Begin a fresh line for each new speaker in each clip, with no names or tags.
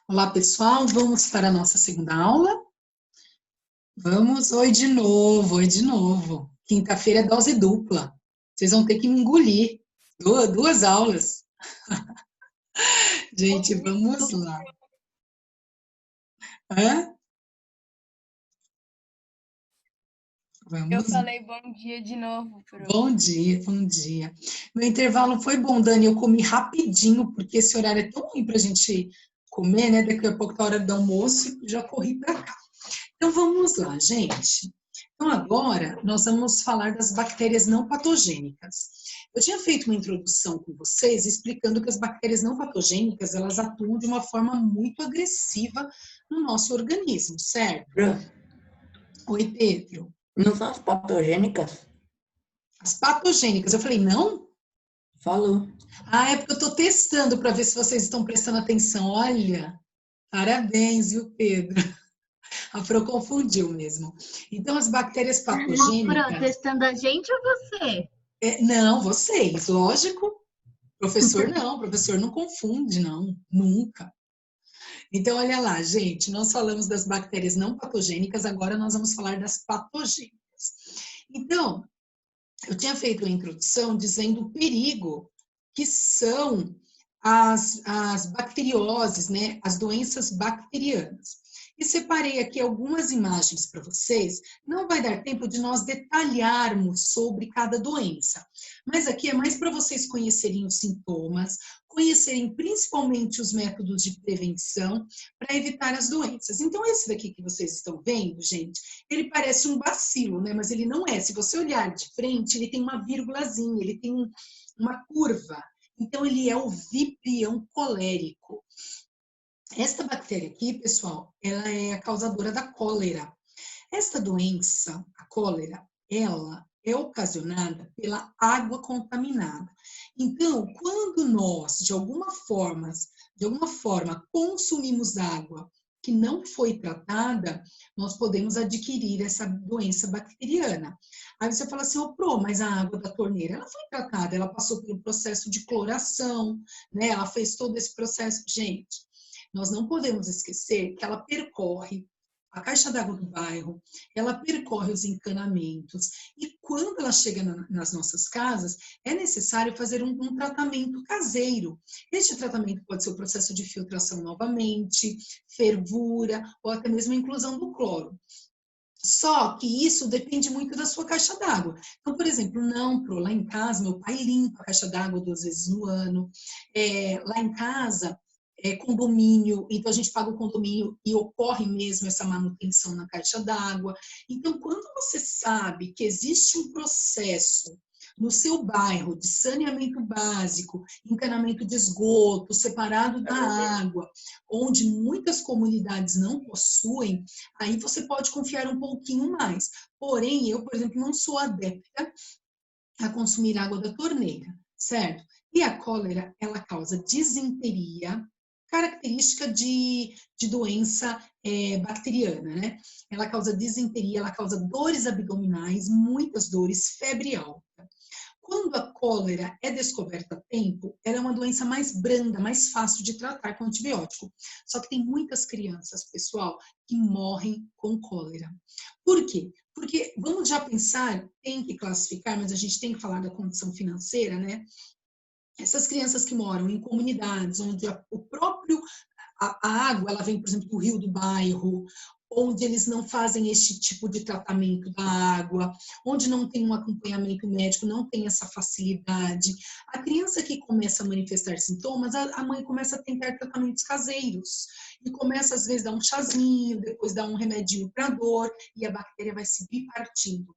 Olá, pessoal, vamos para a nossa segunda aula? Vamos, oi de novo, oi de novo. Quinta-feira é dose dupla. Vocês vão ter que me engolir. Duas aulas. Gente, vamos lá. Hã?
Eu
Vamos.
falei bom dia de novo, Pro.
Bom dia, bom dia. Meu intervalo foi bom, Dani. Eu comi rapidinho, porque esse horário é tão ruim para a gente comer, né? Daqui a pouco tá a hora do almoço e já corri para cá. Então vamos lá, gente. Então agora nós vamos falar das bactérias não patogênicas. Eu tinha feito uma introdução com vocês explicando que as bactérias não patogênicas, elas atuam de uma forma muito agressiva no nosso organismo, certo?
Pro,
Oi, Pedro.
não são as patogênicas?
As patogênicas, eu falei, não?
Falou.
Ah, é porque eu estou testando para ver se vocês estão prestando atenção. Olha, parabéns, viu, Pedro? A Pro confundiu mesmo. Então, as bactérias patogênicas...
Pro, testando a gente ou você?
Não, vocês, lógico. Professor não confunde, não, nunca. Então, olha lá, gente, nós falamos das bactérias não patogênicas, agora nós vamos falar das patogênicas. Então, eu tinha feito a introdução dizendo o perigo que são as bacterioses, né, as doenças bacterianas. E separei aqui algumas imagens para vocês. Não vai dar tempo de nós detalharmos sobre cada doença, mas aqui é mais para vocês conhecerem os sintomas, conhecerem principalmente os métodos de prevenção para evitar as doenças. Então, esse daqui que vocês estão vendo, gente, ele parece um bacilo, né? Mas ele não é. Se você olhar de frente, ele tem uma vírgulazinha, ele tem uma curva. Então, ele é o vibrião colérico. Esta bactéria aqui, pessoal, ela é a causadora da cólera. Esta doença, a cólera, ela é ocasionada pela água contaminada. Então, quando nós, de alguma forma, consumimos água que não foi tratada, nós podemos adquirir essa doença bacteriana. Aí você fala assim, Pro, mas a água da torneira, ela foi tratada, ela passou pelo processo de cloração, né? Ela fez todo esse processo. Gente, nós não podemos esquecer que ela percorre a caixa d'água do bairro, ela percorre os encanamentos e quando ela chega nas nossas casas, é necessário fazer um tratamento caseiro. Este tratamento pode ser o processo de filtração novamente, fervura ou até mesmo a inclusão do cloro. Só que isso depende muito da sua caixa d'água. Então, por exemplo, lá em casa, meu pai limpa a caixa d'água 2 vezes no ano. Lá em casa, condomínio, então a gente paga o condomínio e ocorre mesmo essa manutenção na caixa d'água. Então, quando você sabe que existe um processo no seu bairro de saneamento básico, encanamento de esgoto, separado da água, onde muitas comunidades não possuem, aí você pode confiar um pouquinho mais. Porém, eu, por exemplo, não sou adepta a consumir água da torneira, certo? E a cólera, ela causa disenteria, característica de doença bacteriana, né? Ela causa disenteria, ela causa dores abdominais, muitas dores, febre alta. Quando a cólera é descoberta a tempo, ela é uma doença mais branda, mais fácil de tratar com antibiótico. Só que tem muitas crianças, pessoal, que morrem com cólera. Por quê? Porque, vamos já pensar, tem que classificar, mas a gente tem que falar da condição financeira, né? Essas crianças que moram em comunidades onde a água, ela vem, por exemplo, do rio do bairro, onde eles não fazem este tipo de tratamento da água, onde não tem um acompanhamento médico, não tem essa facilidade. A criança que começa a manifestar sintomas, a mãe começa a tentar tratamentos caseiros, e começa, às vezes, a dar um chazinho, depois dá um remedinho para dor, e a bactéria vai se bipartindo,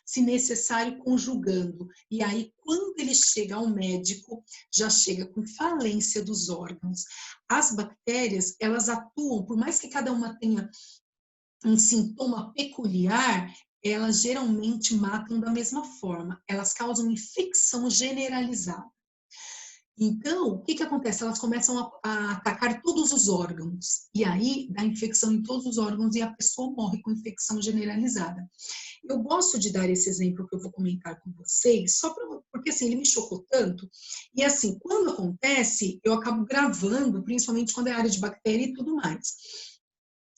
se necessário, conjugando. E aí, quando ele chega ao médico, já chega com falência dos órgãos. As bactérias, elas atuam, por mais que cada uma tenha um sintoma peculiar, elas geralmente matam da mesma forma. Elas causam infecção generalizada. Então, o que acontece? Elas começam a atacar todos os órgãos. E aí dá infecção em todos os órgãos e a pessoa morre com infecção generalizada. Eu gosto de dar esse exemplo que eu vou comentar com vocês, porque assim, ele me chocou tanto. E assim, quando acontece, eu acabo gravando, principalmente quando é área de bactéria e tudo mais.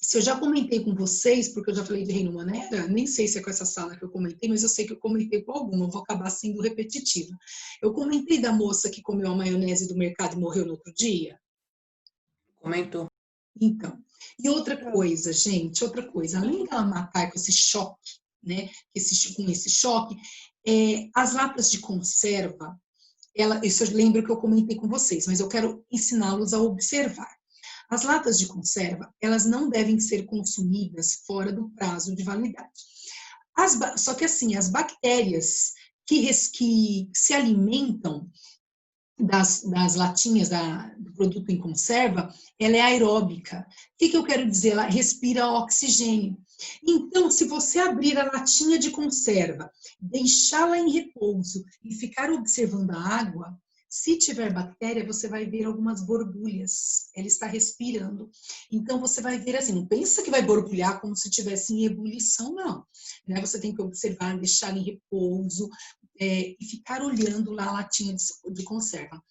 Se eu já comentei com vocês, porque eu já falei de Reino Manera, nem sei se é com essa sala que eu comentei, mas eu sei que eu comentei com alguma, eu vou acabar sendo repetitiva. Eu comentei da moça que comeu a maionese do mercado e morreu no outro dia?
Comentou.
Então, e outra coisa, gente, outra coisa, além dela matar com esse choque, né, com esse choque, as latas de conserva, isso eu lembro que eu comentei com vocês, mas eu quero ensiná-los a observar. As latas de conserva, elas não devem ser consumidas fora do prazo de validade. Só que assim, as bactérias que se alimentam das latinhas do produto em conserva, ela é aeróbica. O que eu quero dizer? Ela respira oxigênio. Então, se você abrir a latinha de conserva, deixá-la em repouso e ficar observando a água, se tiver bactéria, você vai ver algumas borbulhas. Ela está respirando. Então, você vai ver assim, não pensa que vai borbulhar como se estivesse em ebulição, não. Né? Você tem que observar, deixar em repouso, e ficar olhando lá a latinha de conserva.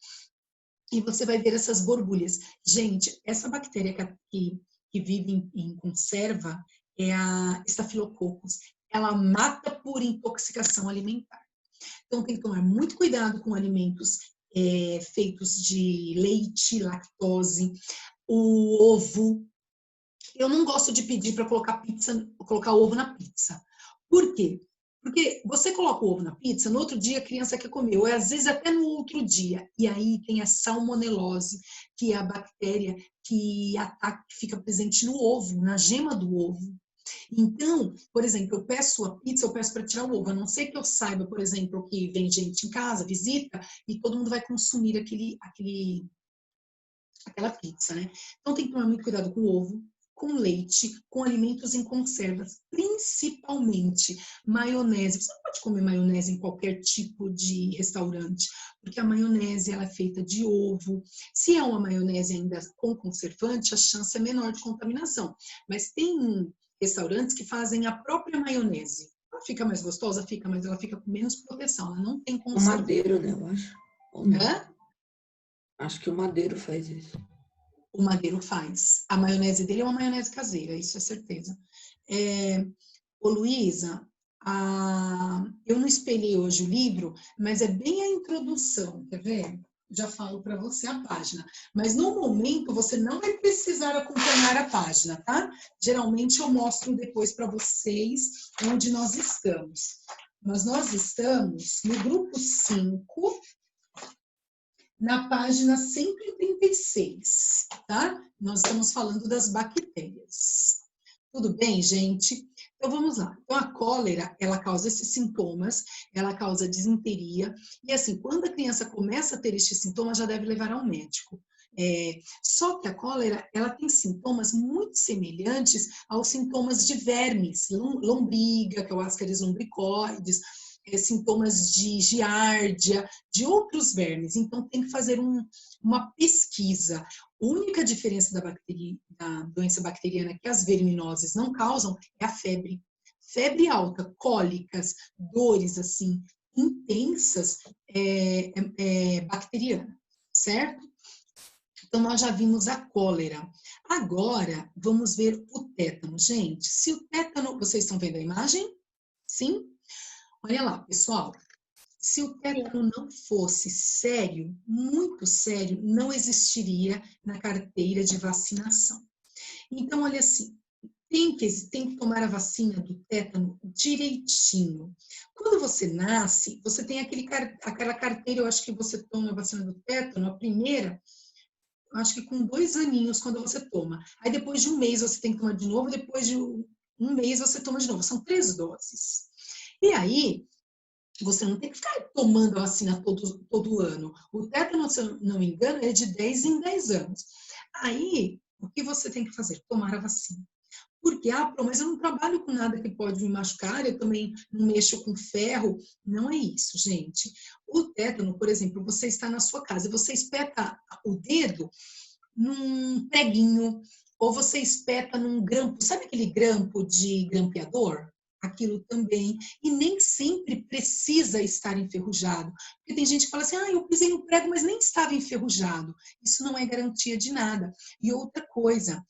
E você vai ver essas borbulhas. Gente, essa bactéria que vive em conserva é a Staphylococcus. Ela mata por intoxicação alimentar. Então, tem que tomar muito cuidado com alimentos feitos de leite, lactose, o ovo. Eu não gosto de pedir para colocar ovo na pizza. Por quê? Porque você coloca o ovo na pizza, no outro dia a criança quer comer, ou às vezes até no outro dia. E aí tem a salmonelose, que é a bactéria que fica presente no ovo, na gema do ovo. Então, por exemplo, eu peço a pizza, eu peço para tirar o ovo, a não ser que eu saiba, por exemplo, que vem gente em casa, visita, e todo mundo vai consumir aquela pizza, né? Então tem que tomar muito cuidado com o ovo, com leite, com alimentos em conservas, principalmente maionese. Você não pode comer maionese em qualquer tipo de restaurante, porque a maionese ela é feita de ovo. Se é uma maionese ainda com conservante, a chance é menor de contaminação. Mas tem restaurantes que fazem a própria maionese. Ela fica mais gostosa? Fica, mas ela fica com menos proteção, ela não tem
O
conservante.
Madeiro, né, eu acho. Ou não?
Hã?
Acho que o Madeiro faz isso.
O Madeiro faz. A maionese dele é uma maionese caseira, isso é certeza. Ô Luísa, eu não espelhei hoje o livro, mas é bem a introdução, quer ver? Já falo para você a página. Mas no momento você não vai precisar acompanhar a página, tá? Geralmente eu mostro depois para vocês onde nós estamos. Mas nós estamos no grupo 5, na página 136, tá? Nós estamos falando das bactérias. Tudo bem, gente? Então, vamos lá. Então, a cólera, ela causa esses sintomas, ela causa disenteria, e assim, quando a criança começa a ter estes sintomas, já deve levar ao médico. Só que a cólera, ela tem sintomas muito semelhantes aos sintomas de vermes, lombriga, que é o Ascaris lumbricoides, sintomas de giardia, de outros vermes. Então, tem que fazer uma pesquisa. A única diferença da doença bacteriana que as verminoses não causam é a febre. Febre alta, cólicas, dores assim, intensas, bacteriana, certo? Então, nós já vimos a cólera. Agora, vamos ver o tétano. Gente, se o tétano... Vocês estão vendo a imagem? Sim? Olha lá, pessoal, se o tétano não fosse sério, muito sério, não existiria na carteira de vacinação. Então, olha assim, tem que tomar a vacina do tétano direitinho. Quando você nasce, você tem aquela carteira, eu acho que você toma a vacina do tétano, a primeira, acho que com 2 aninhos quando você toma. Aí depois de 1 mês você tem que tomar de novo, depois de 1 mês você toma de novo. São 3 doses. E aí, você não tem que ficar tomando a vacina todo ano. O tétano, se eu não me engano, é de 10 em 10 anos. Aí, o que você tem que fazer? Tomar a vacina. Porque, mas eu não trabalho com nada que pode me machucar, eu também não mexo com ferro. Não é isso, gente. O tétano, por exemplo, você está na sua casa, você espeta o dedo num preguinho, ou você espeta num grampo, sabe aquele grampo de grampeador? Aquilo também, e nem sempre precisa estar enferrujado, porque tem gente que fala assim, eu pisei no prego, mas nem estava enferrujado. Isso não é garantia de nada. E outra coisa,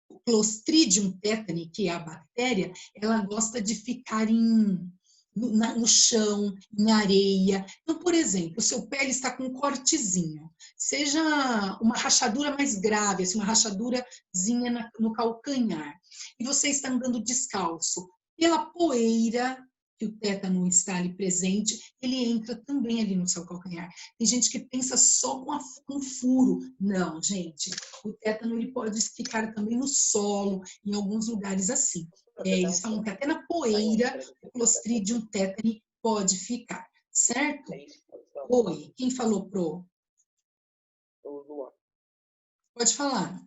o Clostridium tetani, que é a bactéria, ela gosta de ficar no chão, em areia. Então, por exemplo, o seu pé está com um cortezinho, seja uma rachadura mais grave, assim, uma rachadurazinha no calcanhar, e você está andando descalço, pela poeira que o tétano está ali presente, ele entra também ali no seu calcanhar. Tem gente que pensa só com furo. Não, gente, o tétano ele pode ficar também no solo, em alguns lugares assim. Eles falam que até na poeira o Clostridium tetani pode ficar, certo? Oi, quem falou, Pro? Pode falar.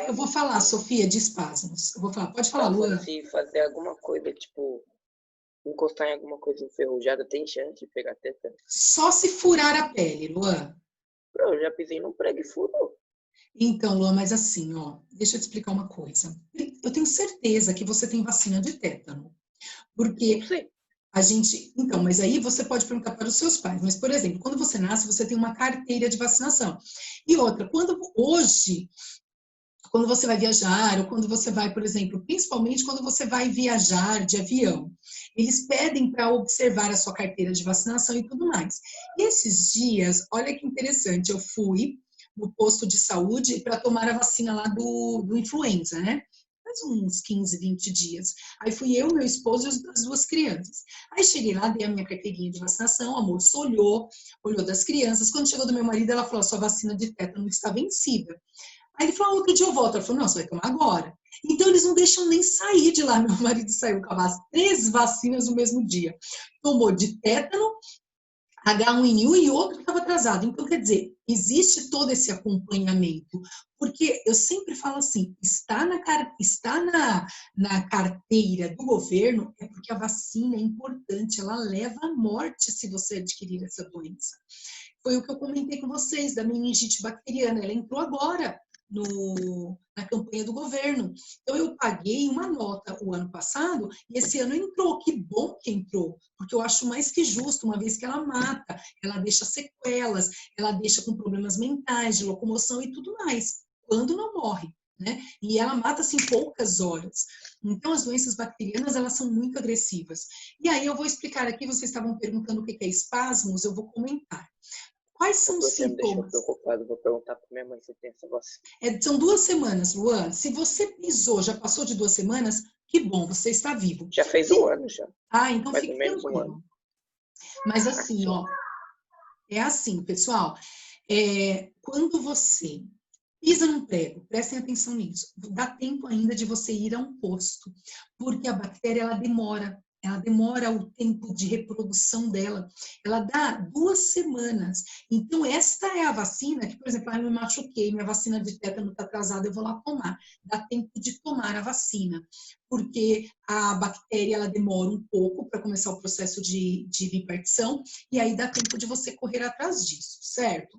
Eu vou falar, Sofia, de espasmos. Eu vou falar, pode falar, Luan.
Se fazer alguma coisa, tipo, encostar em alguma coisa enferrujada, tem chance de pegar tétano?
Só se furar a pele, Luan.
Eu já pisei num prego e furou.
Então, Luan, mas assim, ó, deixa eu te explicar uma coisa. Eu tenho certeza que você tem vacina de tétano. Porque a gente... Então, mas aí você pode perguntar para os seus pais. Mas, por exemplo, quando você nasce, você tem uma carteira de vacinação. E outra, quando você vai viajar, ou quando você vai, por exemplo, principalmente quando você vai viajar de avião, eles pedem para observar a sua carteira de vacinação e tudo mais. E esses dias, olha que interessante, eu fui no posto de saúde para tomar a vacina lá do influenza, né? Faz uns 15, 20 dias. Aí fui eu, meu esposo e as duas crianças. Aí cheguei lá, dei a minha carteirinha de vacinação, a moça olhou das crianças. Quando chegou do meu marido, ela falou, sua vacina de tétano está vencida. Aí ele falou, outro dia eu volto. Ela falou, não, você vai tomar agora. Então, eles não deixam nem sair de lá. Meu marido saiu com as 3 vacinas no mesmo dia. Tomou de tétano, H1N1 e outro que estava atrasado. Então, quer dizer, existe todo esse acompanhamento. Porque eu sempre falo assim, está na carteira do governo, é porque a vacina é importante, ela leva à morte se você adquirir essa doença. Foi o que eu comentei com vocês, da meningite bacteriana. Ela entrou agora na campanha do governo. Então, eu paguei uma nota o ano passado e esse ano entrou. Que bom que entrou, porque eu acho mais que justo, uma vez que ela mata, ela deixa sequelas, ela deixa com problemas mentais, de locomoção e tudo mais, quando não morre, né? E ela mata, assim, em poucas horas. Então, as doenças bacterianas, elas são muito agressivas. E aí, eu vou explicar aqui, vocês estavam perguntando o que é espasmos, eu vou comentar. Quais são os sintomas?
Deixa eu preocupado, vou perguntar para minha mãe se tem essa vacina.
São 2 semanas, Luan. Se você pisou, já passou de 2 semanas, que bom, você está vivo.
Já fez um ano, já.
Então
mais
fique
ou menos
tranquilo.
um ano.
Mas assim, ó, é assim, pessoal, quando você pisa num prego, prestem atenção nisso, dá tempo ainda de você ir a um posto, porque a bactéria, ela demora o tempo de reprodução dela, ela dá 2 semanas. Então, esta é a vacina que, por exemplo, eu me machuquei, minha vacina de tétano está atrasada, eu vou lá tomar. Dá tempo de tomar a vacina, porque a bactéria, ela demora um pouco para começar o processo de bipartição, e aí dá tempo de você correr atrás disso, certo?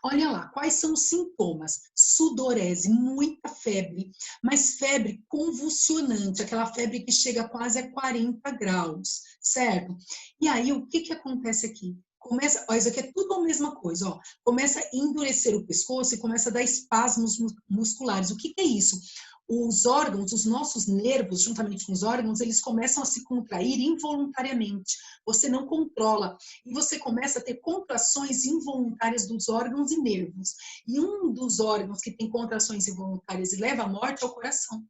Olha lá, quais são os sintomas? Sudorese, muita febre, mas febre convulsionante, aquela febre que chega quase a 40 graus, certo? E aí, o que acontece aqui? Isso aqui é tudo a mesma coisa, ó. Começa a endurecer o pescoço e começa a dar espasmos musculares. O que é isso? Os órgãos, os nossos nervos, juntamente com os órgãos, eles começam a se contrair involuntariamente. Você não controla. E você começa a ter contrações involuntárias dos órgãos e nervos. E um dos órgãos que tem contrações involuntárias e leva à morte é o coração.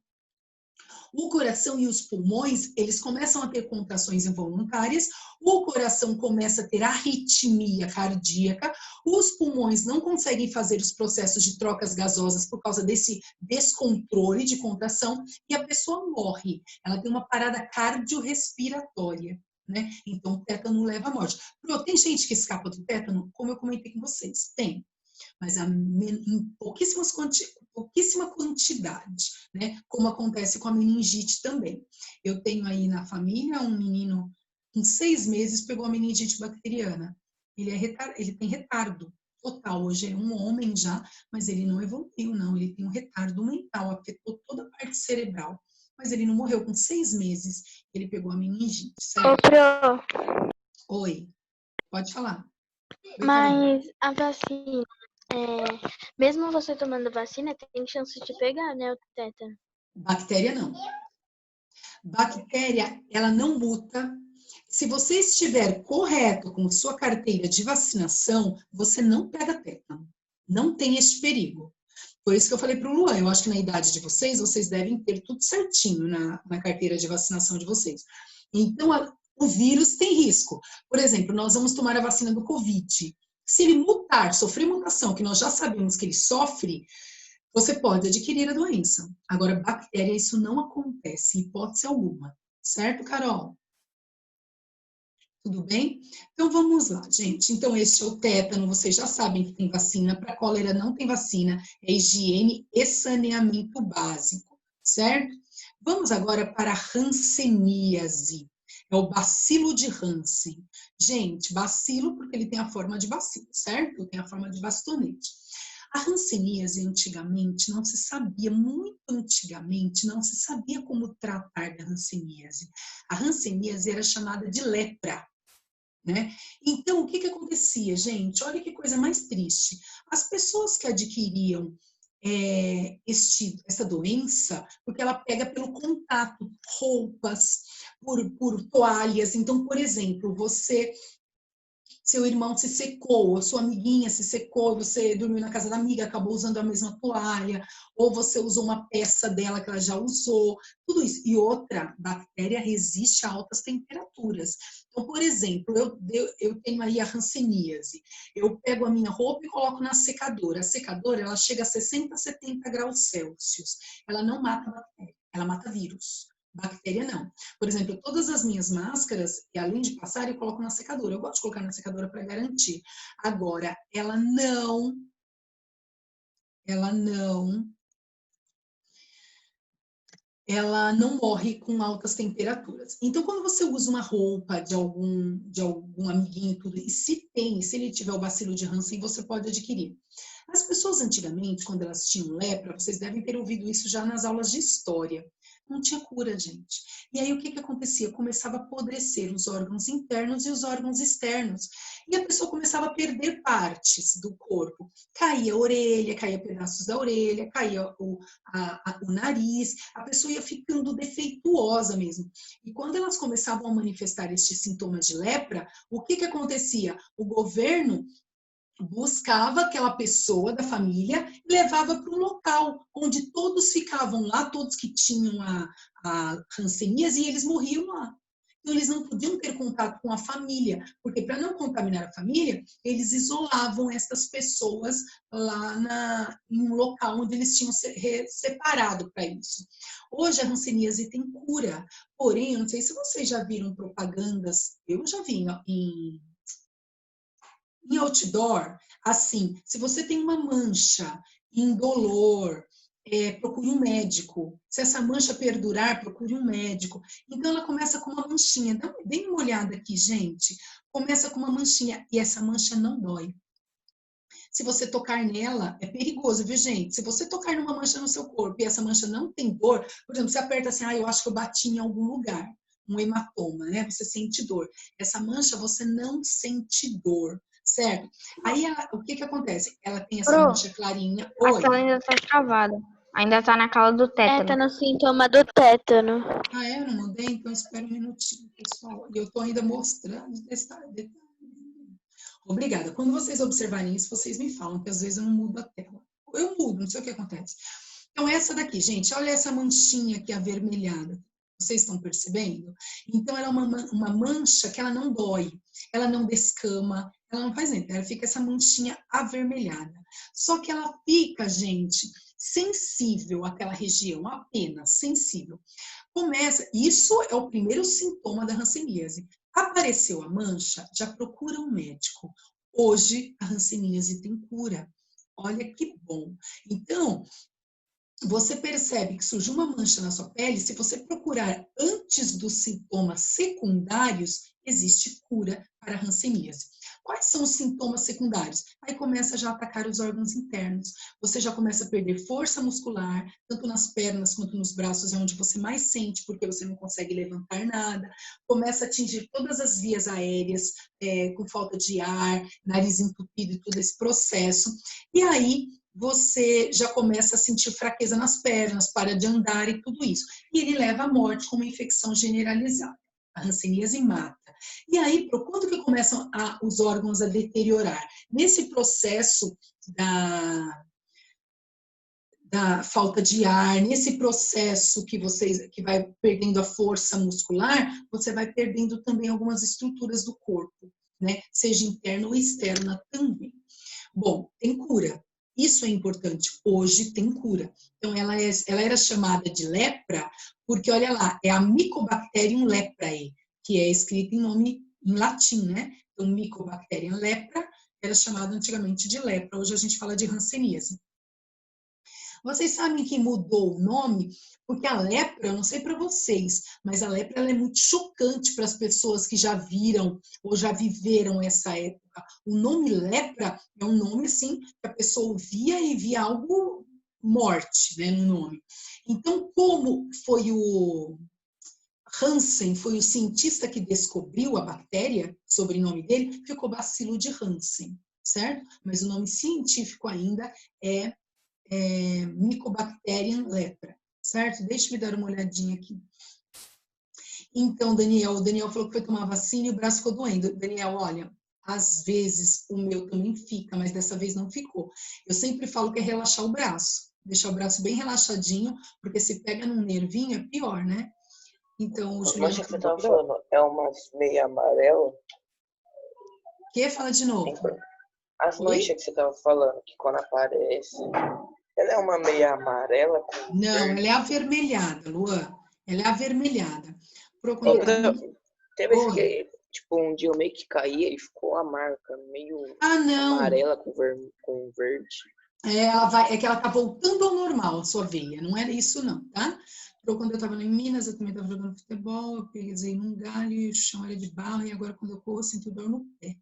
O coração e os pulmões, eles começam a ter contrações involuntárias, o coração começa a ter arritmia cardíaca, os pulmões não conseguem fazer os processos de trocas gasosas por causa desse descontrole de contração e a pessoa morre. Ela tem uma parada cardiorrespiratória, né? Então, o tétano leva à morte. Tem gente que escapa do tétano? Como eu comentei com vocês, tem. mas em pouquíssima quantidade, né? Como acontece com a meningite também. Eu tenho aí na família um menino com 6 meses pegou a meningite bacteriana. Ele tem retardo total. Hoje é um homem já, mas ele não evoluiu, não. Ele tem um retardo mental, afetou toda a parte cerebral. Mas ele não morreu com 6 meses. Ele pegou a meningite, certo?
Ô, Pro,
Oi, pode falar. Oi, Carol.
mas a vacina, mesmo você tomando vacina, tem chance de pegar, né, o tétano?
Bactéria não. Bactéria, ela não muta. Se você estiver correto com sua carteira de vacinação, você não pega tétano. Não tem esse perigo. Por isso que eu falei para o Luan, eu acho que na idade de vocês devem ter tudo certinho na carteira de vacinação de vocês. Então, o vírus tem risco. Por exemplo, nós vamos tomar a vacina do Covid. Se ele mutar, sofrer mutação, que nós já sabemos que ele sofre, você pode adquirir a doença. Agora, bactéria, isso não acontece, em hipótese alguma. Certo, Carol? Tudo bem? Então, vamos lá, gente. Então, este é o tétano, vocês já sabem que tem vacina. Para cólera não tem vacina, é higiene e saneamento básico, certo? Vamos agora para a hanseníase. É o bacilo de Hansen. Gente, bacilo porque ele tem a forma de bacilo, certo? Tem a forma de bastonete. A hanseníase, antigamente, não se sabia, muito antigamente, não se sabia como tratar da hanseníase. A hanseníase era chamada de lepra, né? Então, o que acontecia, gente? Olha que coisa mais triste. As pessoas que adquiriam essa doença, porque ela pega pelo contato, roupas, por toalhas. Então, por exemplo, seu irmão se secou, a sua amiguinha se secou, você dormiu na casa da amiga, acabou usando a mesma toalha, ou você usou uma peça dela que ela já usou, tudo isso. E outra, bactéria resiste a altas temperaturas. Então, por exemplo, eu tenho aí a hanseníase. Eu pego a minha roupa e coloco na secadora. A secadora, ela chega a 60, 70 graus Celsius. Ela não mata bactéria, ela mata vírus. Bactéria não. Por exemplo, todas as minhas máscaras, e além de passar, eu coloco na secadora. Eu gosto de colocar na secadora para garantir. Agora, ela não morre com altas temperaturas. Então, quando você usa uma roupa de algum amiguinho, tudo, e se ele tiver o bacilo de Hansen, você pode adquirir. As pessoas antigamente, quando elas tinham lepra, vocês devem ter ouvido isso já nas aulas de história. Não tinha cura, gente. E aí o que acontecia? Começava a apodrecer os órgãos internos e os órgãos externos. E a pessoa começava a perder partes do corpo. Caía a orelha, caía pedaços da orelha, caía o nariz, a pessoa ia ficando defeituosa mesmo. E quando elas começavam a manifestar estes sintomas de lepra, o que acontecia? O governo buscava aquela pessoa da família e levava para um local onde todos ficavam lá, todos que tinham a hanseníase, e eles morriam lá. Então, eles não podiam ter contato com a família, porque para não contaminar a família, eles isolavam essas pessoas lá em um local onde eles tinham separado para isso. Hoje a hanseníase tem cura, porém, eu não sei se vocês já viram propagandas, eu já vi em outdoor, assim, se você tem uma mancha indolor, procure um médico. Se essa mancha perdurar, procure um médico. Então, ela começa com uma manchinha. Dê uma olhada aqui, gente. Começa com uma manchinha e essa mancha não dói. Se você tocar nela, é perigoso, viu, gente? Se você tocar numa mancha no seu corpo e essa mancha não tem dor, por exemplo, você aperta assim, eu acho que eu bati em algum lugar, um hematoma, né? Você sente dor. Essa mancha, você não sente dor. Certo? Aí, o que acontece? Ela tem essa mancha clarinha.
Acho que ela ainda tá travada. Ainda tá naquela do tétano.
Tá no sintoma do tétano.
Eu não mandei? Então, espera um minutinho, pessoal. E eu estou ainda mostrando detalhe. Obrigada. Quando vocês observarem isso, vocês me falam, que às vezes eu não mudo a tela. Eu mudo, não sei o que acontece. Então, essa daqui, gente, olha essa manchinha aqui avermelhada. Vocês estão percebendo? Então, ela é uma mancha que ela não dói, ela não descama, ela não faz nada, ela fica essa manchinha avermelhada. Só que ela fica, gente, sensível àquela região, apenas sensível. Isso é o primeiro sintoma da hanseníase. Apareceu a mancha, já procura um médico. Hoje, a hanseníase tem cura. Olha que bom. Então, você percebe que surgiu uma mancha na sua pele, se você procurar antes dos sintomas secundários, existe cura para a hanseníase. Quais são os sintomas secundários? Aí começa já a atacar os órgãos internos. Você já começa a perder força muscular, tanto nas pernas quanto nos braços, é onde você mais sente, porque você não consegue levantar nada. Começa a atingir todas as vias aéreas, com falta de ar, nariz entupido e todo esse processo. E aí, você já começa a sentir fraqueza nas pernas, para de andar e tudo isso. E ele leva à morte com uma infecção generalizada. A hanseníase mata. E aí, quando que começam os órgãos a deteriorar? Nesse processo da falta de ar, nesse processo que vai perdendo a força muscular, você vai perdendo também algumas estruturas do corpo, né? Seja interna ou externa também. Bom, tem cura. Isso é importante. Hoje tem cura. Então, ela era chamada de lepra porque, olha lá, é a Mycobacterium leprae, que é escrito em nome em latim, né? Então, Mycobacterium lepra era chamada antigamente de lepra. Hoje a gente fala de hanseníase. Vocês sabem que mudou o nome? Porque a lepra, eu não sei para vocês, mas a lepra ela é muito chocante para as pessoas que já viram ou já viveram essa época. O nome lepra é um nome assim que a pessoa ouvia e via algo morte, né, no nome. Então, como foi o Hansen, foi o cientista que descobriu a bactéria, sobrenome dele, ficou bacilo de Hansen, certo? Mas o nome científico ainda é Mycobacterium lepra, certo? Deixa eu dar uma olhadinha aqui. Então, o Daniel falou que foi tomar vacina e o braço ficou doendo. Daniel, olha, às vezes o meu também fica, mas dessa vez não ficou. Eu sempre falo que é relaxar o braço, deixar o braço bem relaxadinho, porque se pega num nervinho é pior, né? Então, o
As
Juliano...
manchas que você tava falando, é umas meio amarela?
Quer? Fala de novo.
As
Oi?
manchas que você tava falando, que quando aparece, ela é uma meia amarela com
Não,
verde?
ela é avermelhada, Luan. Ela é avermelhada.
Teve esse que, tipo, um dia eu meio que caí e ficou a marca meio amarela com verde.
É que ela tá voltando ao normal, a sua veia. Não era isso não, tá? Quando eu estava em Minas, eu também estava jogando futebol, eu pisei num galho e o chão era de barro, e agora quando eu corro, eu sinto dor no pé.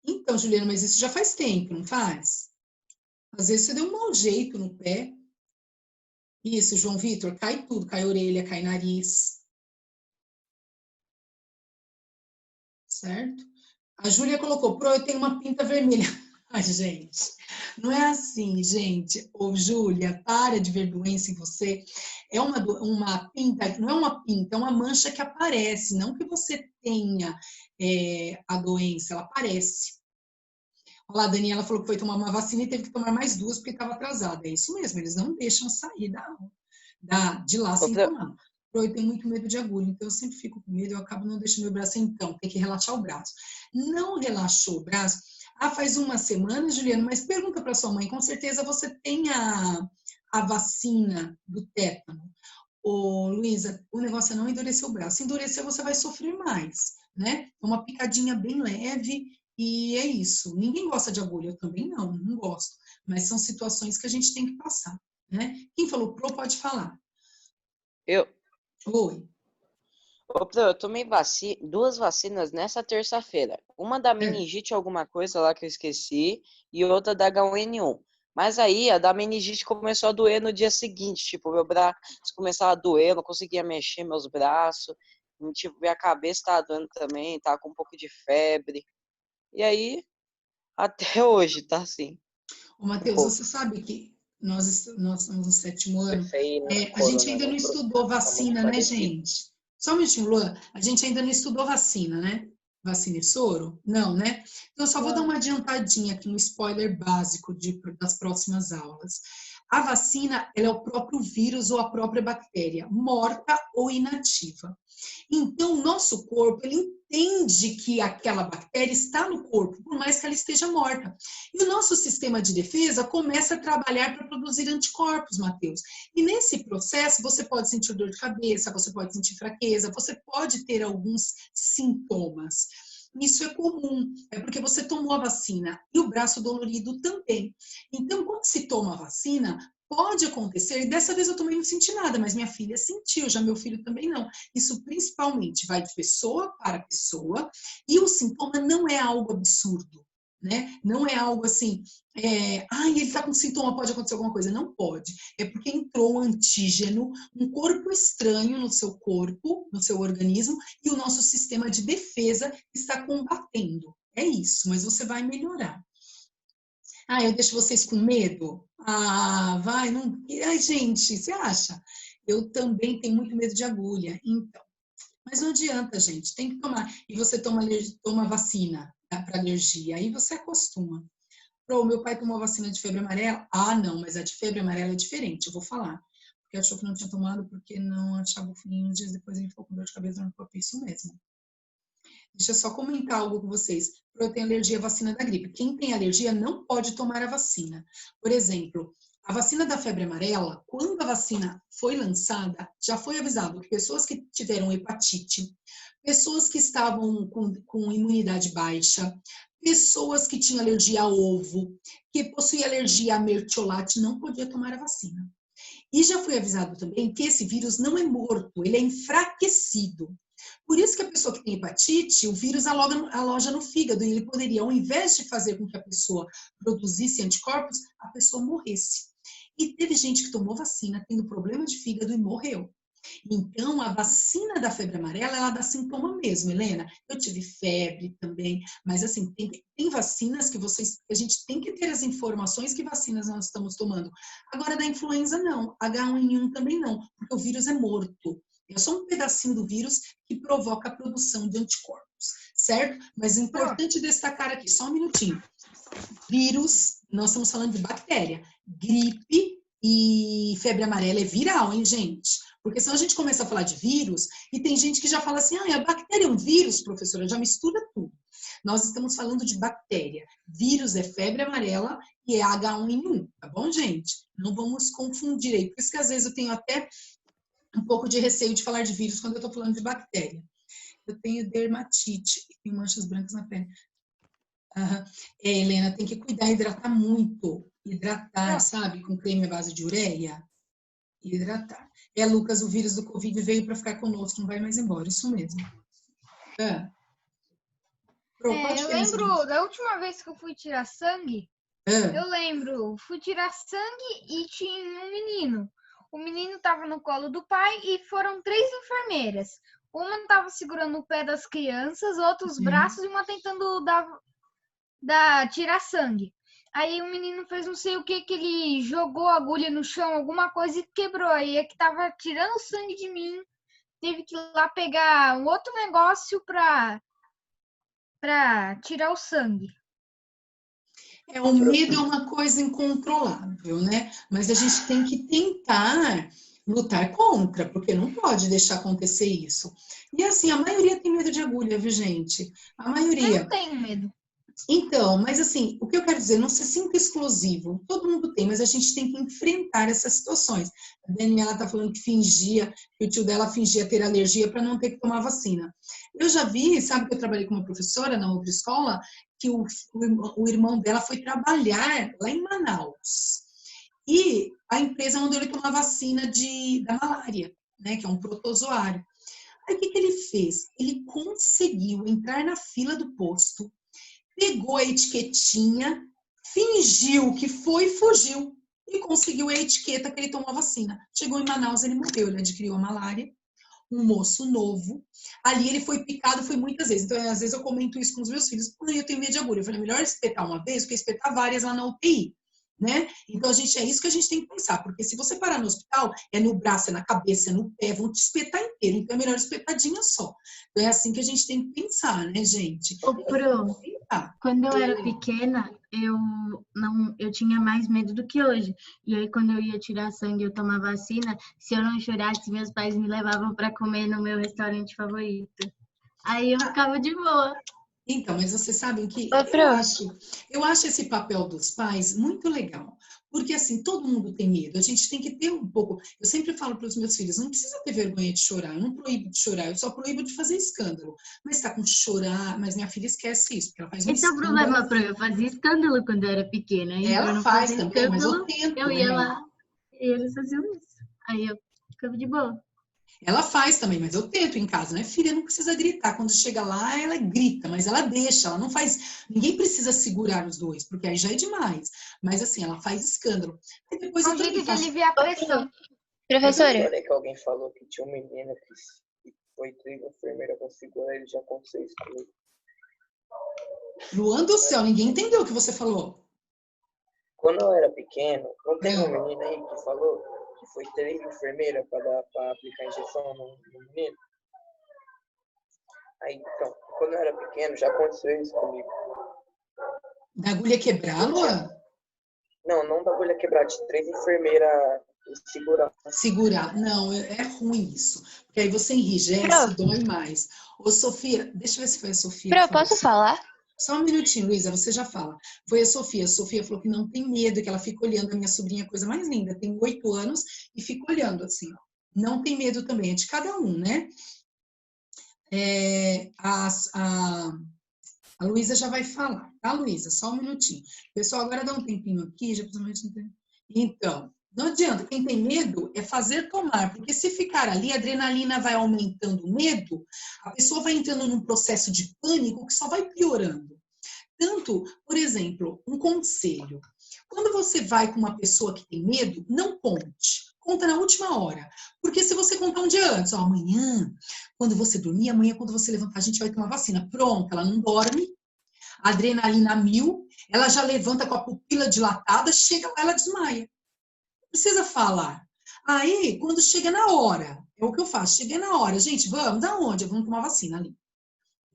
Então, Juliana, mas isso já faz tempo, não faz? Às vezes você deu um mau jeito no pé. Isso, João Vitor, cai tudo, cai orelha, cai nariz. Certo? A Júlia colocou, eu tenho uma pinta vermelha. Ai, gente, não é assim, gente. Ô, Júlia, para de ver doença em você. É uma pinta, não é uma pinta, é uma mancha que aparece. Não que você tenha a doença, ela aparece. Olha lá, a Daniela falou que foi tomar uma vacina e teve que tomar mais 2 porque estava atrasada. É isso mesmo, eles não deixam sair de lá sem tomar. Eu tenho muito medo de agulha, então eu sempre fico com medo, eu acabo não deixando meu braço, então, tem que relaxar o braço. Não relaxou o braço? Faz uma semana, Juliana, mas pergunta para sua mãe, com certeza você tem a vacina do tétano. Ô, Luísa, o negócio é não endurecer o braço. Se endurecer, você vai sofrer mais, né? É uma picadinha bem leve e é isso. Ninguém gosta de agulha, eu também não gosto. Mas são situações que a gente tem que passar, né? Quem falou pode falar.
Eu.
Oi.
Eu tomei 2 vacinas nessa terça-feira. Uma da meningite, alguma coisa lá que eu esqueci, e outra da H1N1. Mas aí, a da meningite começou a doer no dia seguinte. Tipo, meu braço começava a doer, eu não conseguia mexer meus braços. Tipo, minha cabeça tava doendo também, tava com um pouco de febre. E aí, até hoje, tá assim.
Ô, Matheus, você sabe que nós estamos no 7º ano, a gente ainda não estudou vacina, né, gente? Só um minutinho, Luan. A gente ainda não estudou vacina, né? Vacina e soro? Não, né? Então, eu só vou dar uma adiantadinha aqui no spoiler básico das próximas aulas. A vacina, ela é o próprio vírus ou a própria bactéria, morta ou inativa. Então, o nosso corpo, ele entende que aquela bactéria está no corpo, por mais que ela esteja morta. E o nosso sistema de defesa começa a trabalhar para produzir anticorpos, Matheus. E nesse processo, você pode sentir dor de cabeça, você pode sentir fraqueza, você pode ter alguns sintomas. Isso é comum, é porque você tomou a vacina e o braço dolorido também. Então, quando se toma a vacina, pode acontecer, e dessa vez eu também não senti nada, mas minha filha sentiu, já meu filho também não. Isso principalmente vai de pessoa para pessoa, e o sintoma não é algo absurdo, né? Não é algo assim, ele está com sintoma, pode acontecer alguma coisa. Não pode. É porque entrou um antígeno, um corpo estranho no seu corpo, no seu organismo, e o nosso sistema de defesa está combatendo. É isso, mas você vai melhorar. Eu deixo vocês com medo? Vai, não... Ai, gente, você acha? Eu também tenho muito medo de agulha, então. Mas não adianta, gente, tem que tomar. E você toma vacina para alergia, aí você acostuma. Meu pai tomou vacina de febre amarela? Não, mas a de febre amarela é diferente, eu vou falar. Porque achou que não tinha tomado porque não achava o fim, uns dias depois ele ficou com dor de cabeça no corpo, isso mesmo. Deixa eu só comentar algo com vocês. Eu tenho alergia à vacina da gripe. Quem tem alergia não pode tomar a vacina. Por exemplo, a vacina da febre amarela, quando a vacina foi lançada, já foi avisado que pessoas que tiveram hepatite, pessoas que estavam com imunidade baixa, pessoas que tinham alergia a ovo, que possuíam alergia a mertiolate, não podia tomar a vacina. E já foi avisado também que esse vírus não é morto, ele é enfraquecido. Por isso que a pessoa que tem hepatite, o vírus aloja no fígado e ele poderia, ao invés de fazer com que a pessoa produzisse anticorpos, a pessoa morresse. E teve gente que tomou vacina tendo problema de fígado e morreu. Então, a vacina da febre amarela, ela dá sintoma mesmo, Helena. Eu tive febre também, mas assim, tem vacinas que a gente tem que ter as informações que vacinas nós estamos tomando. Agora, da influenza, não. H1N1 também não, porque o vírus é morto. É só um pedacinho do vírus que provoca a produção de anticorpos, certo? Mas é importante destacar aqui, só um minutinho. Vírus, nós estamos falando de bactéria. Gripe e febre amarela é viral, hein, gente? Porque senão a gente começa a falar de vírus e tem gente que já fala assim, a bactéria é um vírus, professora, já mistura tudo. Nós estamos falando de bactéria. Vírus é febre amarela e é H1N1, tá bom, gente? Não vamos confundir aí. Por isso que às vezes eu tenho até um pouco de receio de falar de vírus quando eu estou falando de bactéria. Eu tenho dermatite e tenho manchas brancas na pele. Helena, tem que cuidar, hidratar muito. Hidratar, sabe? Com creme à base de ureia. Hidratar. Lucas, o vírus do Covid veio para ficar conosco, não vai mais embora. Isso mesmo.
Eu lembro da última vez que eu fui tirar sangue. Fui tirar sangue e tinha um menino. O menino estava no colo do pai e foram 3 enfermeiras. Uma estava segurando o pé das crianças, outra os braços e uma tentando tirar sangue. Aí o menino fez não sei o que ele jogou a agulha no chão, alguma coisa e quebrou. Aí é que estava tirando sangue de mim, teve que ir lá pegar um outro negócio para tirar o sangue.
O medo é uma coisa incontrolável, né? Mas a gente tem que tentar lutar contra, porque não pode deixar acontecer isso. E assim, a maioria tem medo de agulha, viu, gente? A maioria.
Eu não tenho medo.
Então, mas assim, o que eu quero dizer, não se sinta exclusivo. Todo mundo tem, mas a gente tem que enfrentar essas situações. A Daniela está falando que o tio dela fingia ter alergia para não ter que tomar vacina. Eu já vi, sabe que eu trabalhei com uma professora na outra escola, que o irmão dela foi trabalhar lá em Manaus. E a empresa mandou ele tomar vacina da malária, né, que é um protozoário. Aí o que ele fez? Ele conseguiu entrar na fila do posto, pegou a etiquetinha, fingiu que foi e fugiu. E conseguiu a etiqueta que ele tomou a vacina. Chegou em Manaus, ele morreu, ele adquiriu a malária. Um moço novo. Ali ele foi picado, foi muitas vezes. Então, às vezes eu comento isso com os meus filhos. Eu tenho medo de agulha. Eu falei, melhor espetar uma vez do que espetar várias lá na UTI. Né? Então, é isso que a gente tem que pensar. Porque se você parar no hospital, é no braço, é na cabeça, é no pé, vão te espetar inteiro. Então, é melhor espetadinha só. Então, é assim que a gente tem que pensar, né, gente?
Quando eu era pequena, eu tinha mais medo do que hoje. E aí, quando eu ia tirar sangue, eu tomava vacina. Se eu não chorasse, meus pais me levavam para comer no meu restaurante favorito. Aí eu ficava de boa.
Então, mas vocês sabem que
Ô,
eu acho esse papel dos pais muito legal. Porque, assim, todo mundo tem medo. A gente tem que ter um pouco... Eu sempre falo para os meus filhos, não precisa ter vergonha de chorar. Eu não proíbo de chorar, eu só proíbo de fazer escândalo. Mas tá com chorar... Mas minha filha esquece isso, porque ela faz um
Esse é o
escândalo.
problema, Pro. Eu fazia escândalo quando eu era pequena. E
Ela
eu não
faz
fazia
também, mas eu
escândalo,
tento,
eu ia
né?
lá e eles faziam isso. Aí eu ficava de boa.
Ela faz também, mas eu tento em casa, né? Filha não precisa gritar. Quando chega lá, ela grita, mas ela deixa, ela não faz. Ninguém precisa segurar os dois, porque aí já é demais. Mas assim, ela faz escândalo. Aí depois
É
eu
um
também
jeito de
faço.
aliviar a pressão.
Professora,
Agora que alguém falou que tinha um menino que foi ter enfermeira pra segurar, ele já aconteceu isso comigo.
Luan do céu, ninguém entendeu o que você falou.
Quando eu era pequeno, não tem um menino aí que falou que foi ter enfermeira para aplicar injeção no menino? Aí, então, quando eu era pequeno, já aconteceu isso comigo.
Da agulha quebrar, Luan?
Não da agulha quebrar, de 3 enfermeiras segurar.
Segurar. Não, é ruim isso. Porque aí você enrijece e dói mais. Ô, Sofia, deixa eu ver se foi a Sofia.
Pro, posso falar?
Só um minutinho, Luísa, você já fala. Foi a Sofia. A Sofia falou que não tem medo, que ela fica olhando a minha sobrinha, coisa mais linda. Tem 8 anos e fica olhando assim, ó. Não tem medo também, é de cada um, né? A Luísa já vai falar, tá, Luísa? Só um minutinho. Pessoal, agora dá um tempinho aqui, já precisamos... Então, não adianta, quem tem medo é fazer tomar, porque se ficar ali, a adrenalina vai aumentando o medo, a pessoa vai entrando num processo de pânico que só vai piorando. Tanto, por exemplo, um conselho. Quando você vai com uma pessoa que tem medo, não conte. Conta na última hora. Porque se você contar um dia antes, ó, amanhã, quando você dormir, amanhã, quando você levantar, a gente vai tomar vacina. Pronto, ela não dorme, adrenalina 1000, ela já levanta com a pupila dilatada, chega lá, ela desmaia. Não precisa falar. Aí, quando chega na hora, é o que eu faço, cheguei na hora, gente, vamos, da onde? Vamos tomar vacina ali.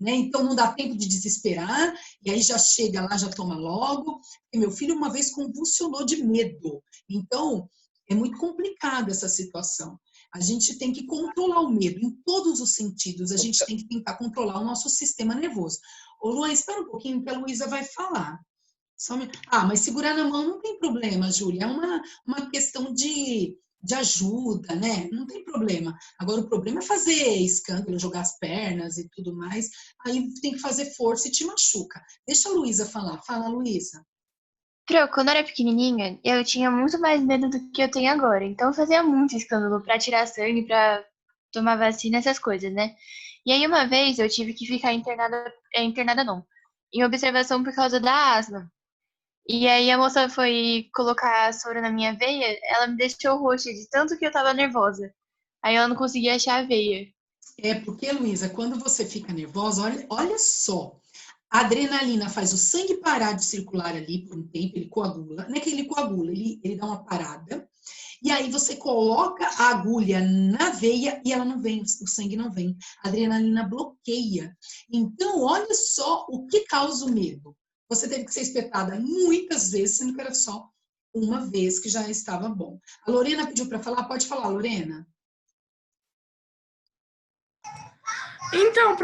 Né? Então, não dá tempo de desesperar, e aí já chega lá, já toma logo. E meu filho uma vez convulsionou de medo. Então, é muito complicada essa situação. A gente tem que controlar o medo em todos os sentidos. A gente tem que tentar controlar o nosso sistema nervoso. Ô, Luan, espera um pouquinho que a Luísa vai falar. Mas segurar na mão não tem problema, Júlia. É uma questão de ajuda, né? Não tem problema. Agora, o problema é fazer escândalo, jogar as pernas e tudo mais. Aí tem que fazer força e te machuca. Deixa a Luísa falar. Fala, Luísa.
Pro, quando eu era pequenininha, eu tinha muito mais medo do que eu tenho agora. Então, eu fazia muito escândalo pra tirar sangue, pra tomar vacina, essas coisas, né? E aí, uma vez, eu tive que ficar internada não, em observação por causa da asma. E aí, a moça foi colocar a soro na minha veia, ela me deixou roxa de tanto que eu tava nervosa. Aí, ela não conseguia achar a veia.
É porque, Luísa, quando você fica nervosa, olha só, a adrenalina faz o sangue parar de circular ali por um tempo, ele coagula, não é que ele coagula, ele dá uma parada, e aí você coloca a agulha na veia e ela não vem, o sangue não vem, a adrenalina bloqueia. Então, olha só o que causa o medo. Você teve que ser espetada muitas vezes, sendo que era só uma vez que já estava bom. A Lorena pediu para falar, pode falar, Lorena?
Então,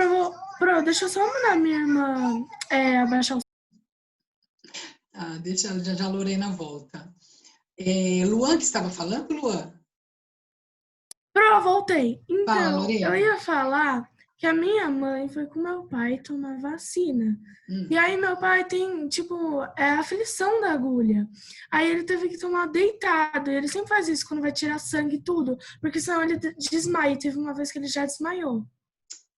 deixa eu só mandar minha irmã abaixar o...
Deixa, já a Lorena volta. Luan que estava falando, Luan?
Voltei. Então,
fala, Lorena.
Eu ia falar que a minha mãe foi com meu pai tomar vacina. E aí meu pai tem, a aflição da agulha. Aí ele teve que tomar deitado. E ele sempre faz isso quando vai tirar sangue e tudo, porque senão ele desmaia. Teve uma vez que ele já desmaiou.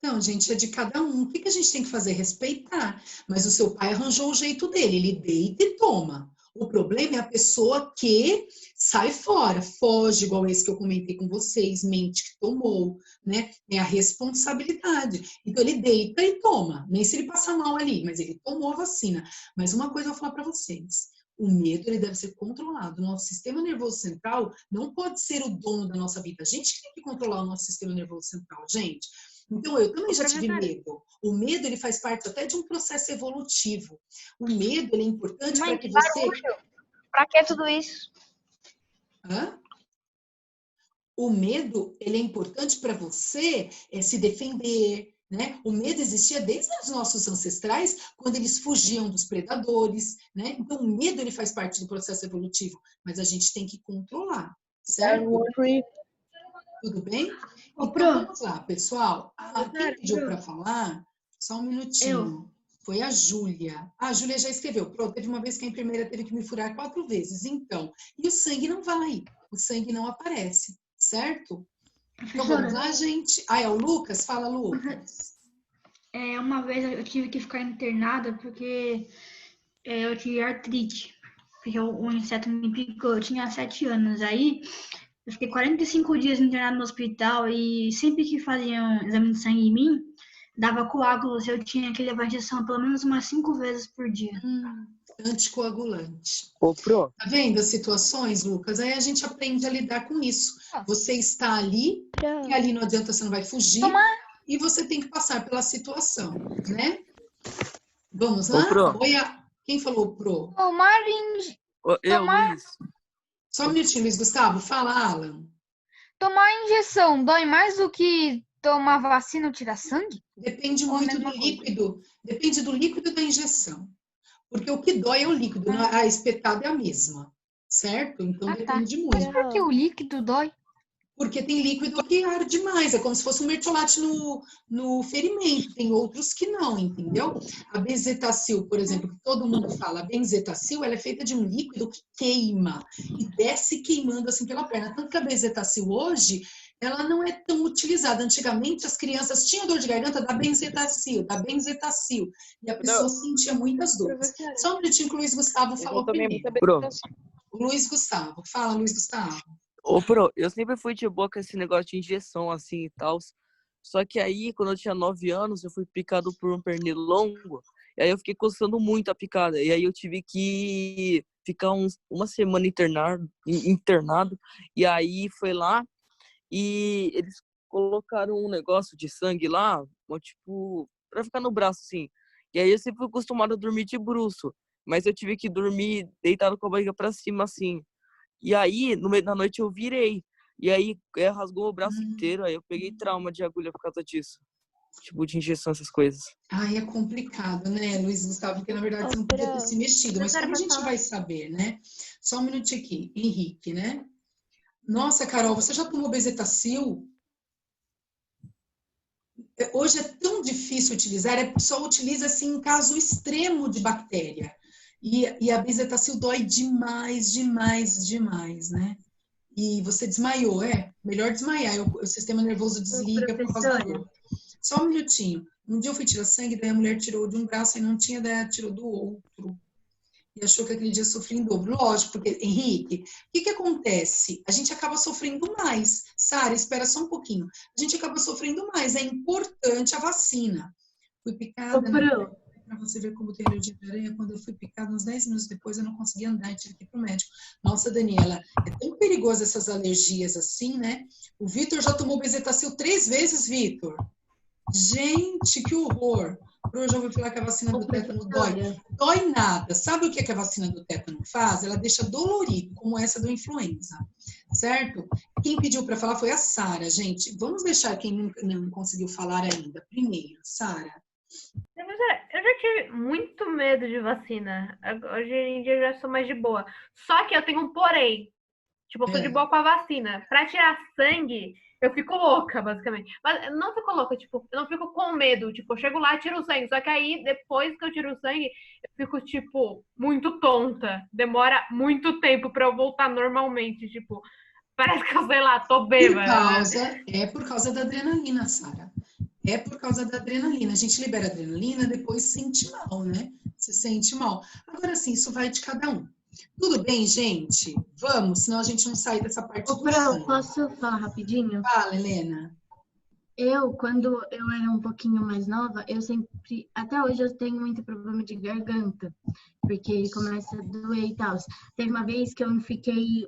Não, gente, é de cada um. O que a gente tem que fazer? Respeitar. Mas o seu pai arranjou o jeito dele. Ele deita e toma. O problema é a pessoa que sai fora, foge, igual esse que eu comentei com vocês, mente que tomou, né? É a responsabilidade. Então, ele deita e toma. Nem se ele passar mal ali, mas ele tomou a vacina. Mas uma coisa eu vou falar para vocês. O medo, ele deve ser controlado. O nosso sistema nervoso central não pode ser o dono da nossa vida. A gente que tem que controlar o nosso sistema nervoso central, gente. Então, eu também já tive medo. O medo, ele faz parte até de um processo evolutivo. O medo, ele é importante para que você...
Pra que tudo isso?
Hã? O medo, ele é importante para você se defender, né? O medo existia desde os nossos ancestrais, quando eles fugiam dos predadores, né? Então, o medo ele faz parte do processo evolutivo, mas a gente tem que controlar, certo? Tudo bem? Então, vamos lá, pessoal. Quem pediu para falar? Só um minutinho. Foi a Júlia. A Júlia já escreveu. Pronto, teve uma vez que a enfermeira teve que me furar 4 vezes. Então, e o sangue não vai. O sangue não aparece, certo? Então, vamos lá, gente. É o Lucas? Fala, Lucas.
Uma vez eu tive que ficar internada porque eu tive artrite. Porque o inseto me picou. Eu tinha 7 anos. Aí, eu fiquei 45 dias internado no hospital e sempre que faziam exame de sangue em mim, dava coágulos. Eu tinha que levar injeção pelo menos umas 5 vezes por dia.
Anticoagulante.
Pro.
Tá vendo as situações, Lucas? Aí a gente aprende a lidar com isso. Você está ali, e ali não adianta, você não vai fugir, e você tem que passar pela situação, né? Vamos lá? Quem falou pro?
Luiz.
Só um minutinho, Luiz Gustavo. Fala, Alan.
Tomar injeção dói mais do que tomar vacina ou tirar sangue?
Depende muito do líquido. Depende do líquido da injeção. Porque o que dói é o líquido, a espetada é a mesma, certo? Então depende muito.
Mas por que o líquido dói?
Porque tem líquido que arde mais, é como se fosse um mertiolate no ferimento, tem outros que não, entendeu? A benzetacil, por exemplo, que todo mundo fala, a benzetacil, ela é feita de um líquido que queima, e desce queimando assim pela perna. Tanto que a benzetacil hoje, ela não é tão utilizada. Antigamente, as crianças tinham dor de garganta da benzetacil, e a pessoa sentia muitas dores. Só um minutinho que o Luiz Gustavo falou primeiro. O Luiz Gustavo, fala, Luiz Gustavo.
Pro, eu sempre fui de boa com esse negócio de injeção assim e tal. Só que aí, quando eu tinha 9 anos, eu fui picado por um pernilongo. E aí eu fiquei coçando muito a picada. E aí eu tive que ficar uma semana internado. E aí foi lá e eles colocaram um negócio de sangue lá, tipo, pra ficar no braço, assim. E aí eu sempre fui acostumado a dormir de bruço. Mas eu tive que dormir deitado com a barriga pra cima, assim. E aí, no meio da noite, eu virei. E aí, rasgou o braço inteiro. Aí eu peguei trauma de agulha por causa disso. Tipo, de injeção, essas coisas.
É complicado, né, Luiz Gustavo? Porque, na verdade, você não podia ter se mexido. Mas como a gente vai saber, né? Só um minutinho aqui. Henrique, né? Nossa, Carol, você já tomou benzetacil? Hoje é tão difícil utilizar. Só utiliza, assim, em caso extremo de bactéria. E a benzetacil dói demais, né? E você desmaiou, melhor desmaiar, o sistema nervoso desliga por causa da dor. Só um minutinho. Um dia eu fui tirar sangue, daí a mulher tirou de um braço e não tinha, daí ela tirou do outro. E achou que aquele dia sofria em dobro. Lógico, porque, Henrique, o que acontece? A gente acaba sofrendo mais. Sara, espera só um pouquinho. A gente acaba sofrendo mais. É importante a vacina. Fui picada, para você ver como tem alergia de aranha, quando eu fui picada, uns 10 minutos depois eu não conseguia andar e tive que ir pro médico. Nossa, Daniela, é tão perigoso essas alergias assim, né? O Vitor já tomou benzetacil 3 vezes, Vitor. Gente, que horror. Eu já ouvi falar que a vacina do tétano dói. Dói nada. Sabe o que a vacina do tétano faz? Ela deixa dolorido, como essa do influenza, certo? Quem pediu para falar foi a Sara, gente. Vamos deixar quem não conseguiu falar ainda. Primeiro, Sara.
Eu já tive muito medo de vacina. Hoje em dia eu já sou mais de boa. Só que eu tenho um porém. Tipo, eu tô de boa com a vacina. Pra tirar sangue, eu fico louca, basicamente. Mas eu não fico louca, tipo, eu não fico com medo. Tipo, eu chego lá e tiro o sangue. Só que aí, depois que eu tiro o sangue, eu fico, tipo, muito tonta. Demora muito tempo pra eu voltar normalmente. Tipo, parece que eu, sei lá, tô bêbada.
Por causa da adrenalina, Sara. É por causa da adrenalina. A gente libera adrenalina, depois sente mal, né? Se sente mal. Agora, sim, isso vai de cada um. Tudo bem, gente? Vamos, senão a gente não sai dessa parte do sangue.
Posso falar rapidinho?
Fala, Helena.
Quando eu era um pouquinho mais nova, eu sempre... Até hoje eu tenho muito problema de garganta, porque ele começa a doer e tal. Teve uma vez que eu fiquei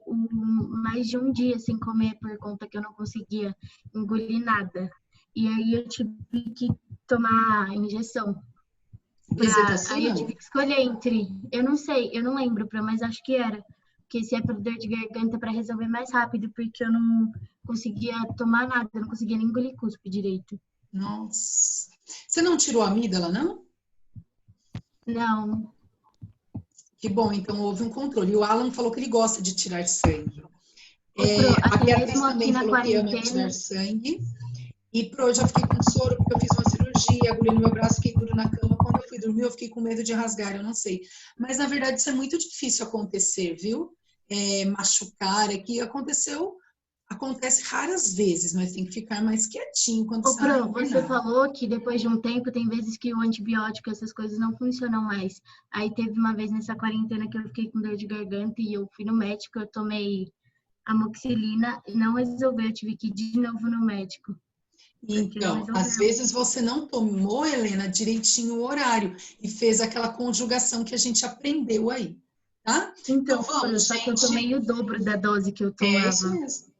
mais de um dia sem comer por conta que eu não conseguia engolir nada. E aí eu tive que tomar injeção. Aí eu tive que escolher entre... Eu não sei, eu não lembro, mas acho que era. Porque se é para dor de garganta, para resolver mais rápido, porque eu não conseguia tomar nada, eu não conseguia nem engolir cuspe direito.
Nossa. Você não tirou a amígdala, não?
Não.
Que bom, então houve um controle. E o Alan falou que ele gosta de tirar sangue.
Até
A Beatriz
mesmo aqui
também
na
falou que ama
quarentena.
tirar sangue. E eu já fiquei com soro porque eu fiz uma cirurgia, agulha no meu braço, fiquei duro na cama. Quando eu fui dormir, eu fiquei com medo de rasgar, eu não sei. Mas, na verdade, isso é muito difícil acontecer, viu? Machucar aqui acontece raras vezes, mas tem que ficar mais quietinho quando
Ô,
sai.
Pro, você falou que depois de um tempo, tem vezes que o antibiótico, essas coisas não funcionam mais. Aí teve uma vez nessa quarentena que eu fiquei com dor de garganta e eu fui no médico, eu tomei amoxicilina e não resolveu, eu tive que ir de novo no médico.
Então, às vezes você não tomou, Helena, direitinho o horário e fez aquela conjugação que a gente aprendeu aí, tá?
Então
vamos,
só
gente.
que eu tomei o dobro da dose que eu tomava.
É isso mesmo.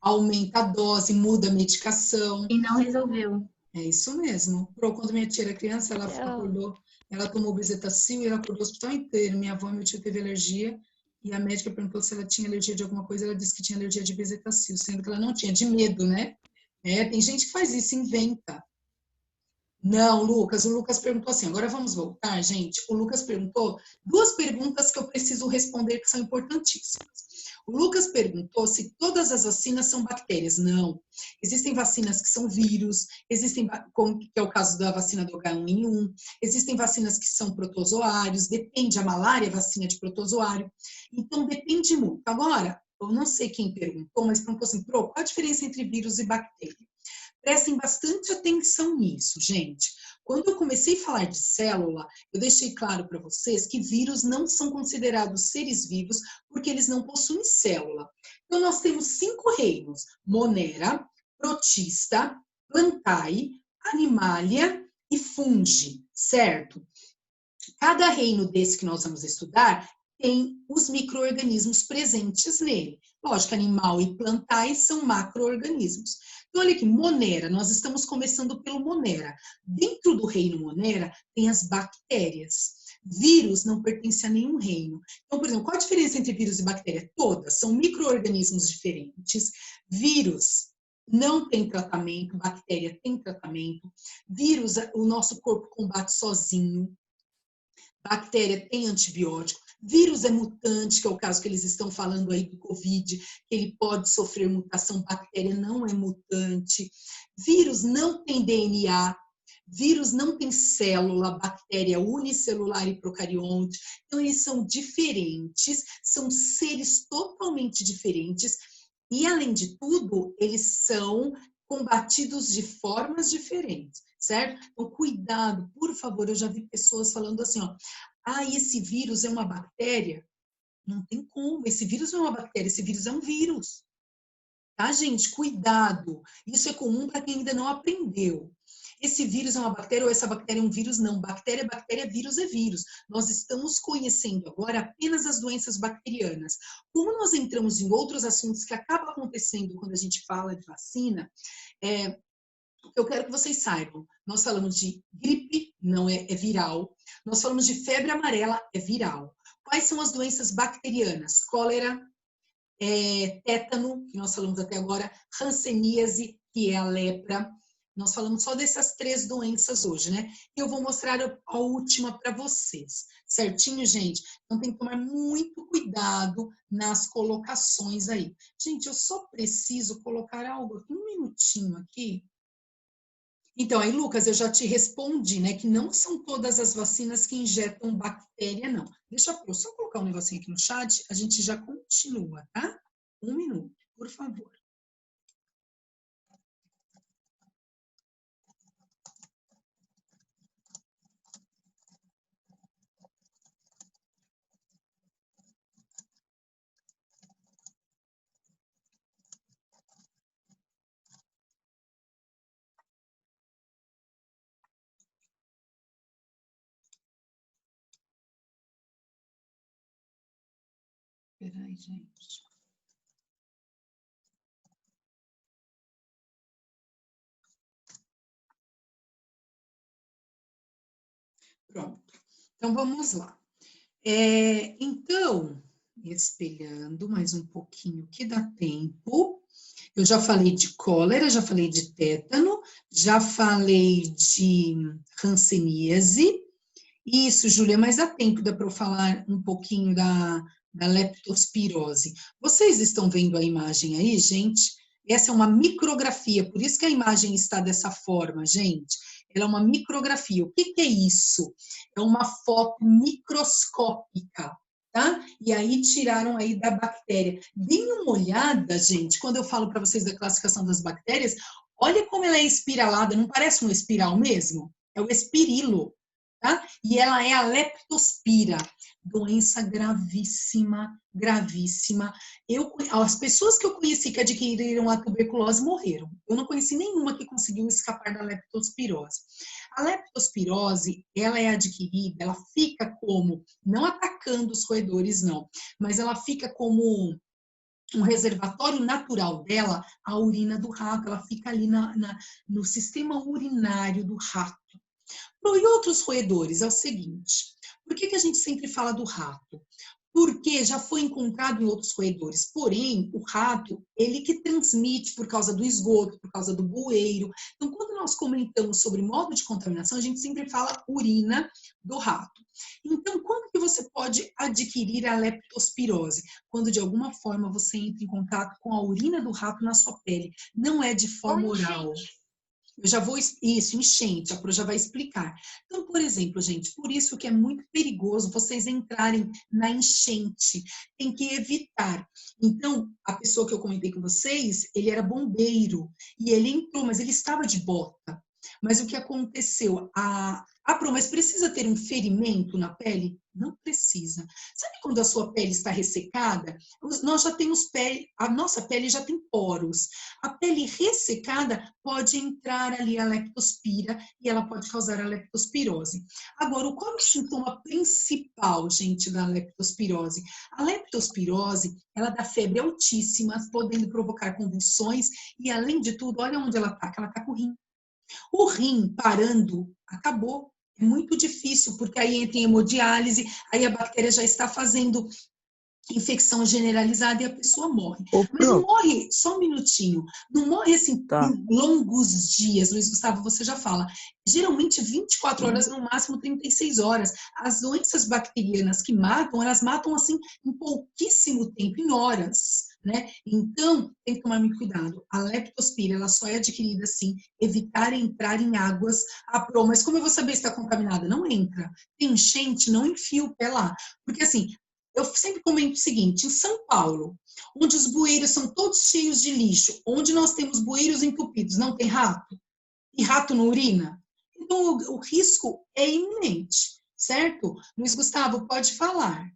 Aumenta a dose, muda a medicação.
E não resolveu.
É isso mesmo. Quando minha tia era criança, ela acordou, ela tomou Bezetacil e ela acordou o hospital inteiro. Minha avó e meu tio teve alergia e a médica perguntou se ela tinha alergia de alguma coisa, ela disse que tinha alergia de Bezetacil, sendo que ela não tinha, de medo, né? Tem gente que faz isso, inventa. Não, Lucas, o Lucas perguntou assim, agora vamos voltar, gente. O Lucas perguntou 2 perguntas que eu preciso responder que são importantíssimas. O Lucas perguntou se todas as vacinas são bactérias. Não. Existem vacinas que são vírus, que é o caso da vacina do H1N1, existem vacinas que são protozoários, depende, a malária é vacina de protozoário. Então, depende muito. Agora, eu não sei quem perguntou, mas perguntou assim, qual a diferença entre vírus e bactéria? Prestem bastante atenção nisso, gente. Quando eu comecei a falar de célula, eu deixei claro para vocês que vírus não são considerados seres vivos porque eles não possuem célula. Então, nós temos 5 reinos: Monera, Protista, Plantae, Animalia e Fungi, certo? Cada reino desse que nós vamos estudar tem os micro-organismos presentes nele. Lógico, animal e plantae são macro-organismos. Então, olha aqui, Monera, nós estamos começando pelo Monera. Dentro do reino Monera, tem as bactérias. Vírus não pertence a nenhum reino. Então, por exemplo, qual a diferença entre vírus e bactéria? Todas, são micro-organismos diferentes. Vírus não tem tratamento, bactéria tem tratamento. Vírus, o nosso corpo combate sozinho. Bactéria tem antibiótico. Vírus é mutante, que é o caso que eles estão falando aí do Covid, que ele pode sofrer mutação, bactéria não é mutante. Vírus não tem DNA, vírus não tem célula, bactéria unicelular e procarionte. Então, eles são diferentes, são seres totalmente diferentes e, além de tudo, eles são combatidos de formas diferentes, certo? Então, cuidado, por favor, eu já vi pessoas falando assim, ó, esse vírus é uma bactéria? Não tem como, esse vírus não é uma bactéria, esse vírus é um vírus. Tá, gente? Cuidado. Isso é comum para quem ainda não aprendeu. Esse vírus é uma bactéria ou essa bactéria é um vírus? Não, bactéria é bactéria, vírus é vírus. Nós estamos conhecendo agora apenas as doenças bacterianas. Como nós entramos em outros assuntos que acabam acontecendo quando a gente fala de vacina, eu quero que vocês saibam, nós falamos de gripe, não é viral. Nós falamos de febre amarela, é viral. Quais são as doenças bacterianas? Cólera, tétano, que nós falamos até agora, hanseníase, que é a lepra. Nós falamos só dessas 3 doenças hoje, né? E eu vou mostrar a última para vocês, certinho, gente? Então tem que tomar muito cuidado nas colocações aí. Gente, eu só preciso colocar algo aqui, um minutinho aqui. Então, aí, Lucas, eu já te respondi, né, que não são todas as vacinas que injetam bactéria, não. Deixa eu só colocar um negocinho aqui no chat, a gente já continua, tá? 1 minuto, por favor. Peraí, gente. Pronto. Então, vamos lá. Então, Espelhando mais um pouquinho que dá tempo. Eu já falei de cólera, já falei de tétano, já falei de hanseníase. Isso, Júlia, mas dá tempo para eu falar um pouquinho da leptospirose. Vocês estão vendo a imagem aí, gente? Essa é uma micrografia, por isso que a imagem está dessa forma, gente. Ela é uma micrografia. O que é isso? É uma foto microscópica, tá? E aí tiraram aí da bactéria. Deem uma olhada, gente, quando eu falo para vocês da classificação das bactérias, olha como ela é espiralada, não parece uma espiral mesmo? É o espirilo, tá? E ela é a leptospira, doença gravíssima, gravíssima. As pessoas que eu conheci que adquiriram a tuberculose morreram. Eu não conheci nenhuma que conseguiu escapar da leptospirose. A leptospirose, ela é adquirida, ela fica como, não atacando os roedores não, mas ela fica como um reservatório natural dela, a urina do rato, ela fica ali no sistema urinário do rato. E outros roedores, é o seguinte, por que a gente sempre fala do rato? Porque já foi encontrado em outros roedores, porém, o rato, ele que transmite por causa do esgoto, por causa do bueiro. Então, quando nós comentamos sobre modo de contaminação, a gente sempre fala urina do rato. Então, quando que você pode adquirir a leptospirose? Quando, de alguma forma, você entra em contato com a urina do rato na sua pele. Não é de forma oral. Eu já vou, isso, enchente, a Pro já vai explicar. Então, por exemplo, gente, por isso que é muito perigoso vocês entrarem na enchente, tem que evitar. Então, a pessoa que eu comentei com vocês, ele era bombeiro, e ele entrou, mas ele estava de bota. Mas o que aconteceu? Pro, mas precisa ter um ferimento na pele? Não precisa. Sabe quando a sua pele está ressecada? Nós já temos pele, a nossa pele já tem poros. A pele ressecada pode entrar ali a leptospira e ela pode causar a leptospirose. Agora, qual é o sintoma principal, gente, da leptospirose? A leptospirose, ela dá febre altíssima, podendo provocar convulsões e, além de tudo, olha onde ela está, que ela está com o rim. O rim parando, acabou. É muito difícil, porque aí entra em hemodiálise, aí a bactéria já está fazendo infecção generalizada e a pessoa morre. Mas não morre, só um minutinho, não morre assim em longos dias, Luiz Gustavo, você já fala. Geralmente 24 horas, no máximo 36 horas. As doenças bacterianas que matam, elas matam assim em pouquíssimo tempo, em horas. Né? Então, tem que tomar muito cuidado. A leptospira, ela só é adquirida assim, evitar entrar em águas Pro. Mas como eu vou saber se está contaminada? Não entra. Tem enchente, não enfia o pé lá. Porque assim, eu sempre comento o seguinte, em São Paulo, onde os bueiros são todos cheios de lixo, onde nós temos bueiros entupidos, não tem rato? E rato não urina? Então, o risco é iminente, certo? Luiz Gustavo, pode falar.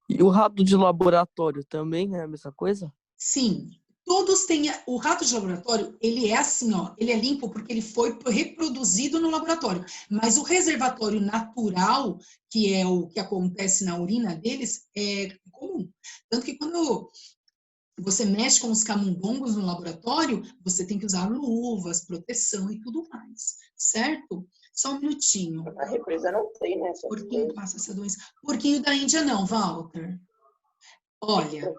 E o rato de laboratório também é a mesma coisa?
Sim, todos têm. O rato de laboratório, ele é assim, ó, ele é limpo porque ele foi reproduzido no laboratório. Mas o reservatório natural, que é o que acontece na urina deles, é comum. Tanto que quando você mexe com os camundongos no laboratório, você tem que usar luvas, proteção e tudo mais, certo? Só um minutinho.
A represa não tem, né?
Porquinho passa essa doença. Porquinho da Índia não, Walter. Olha,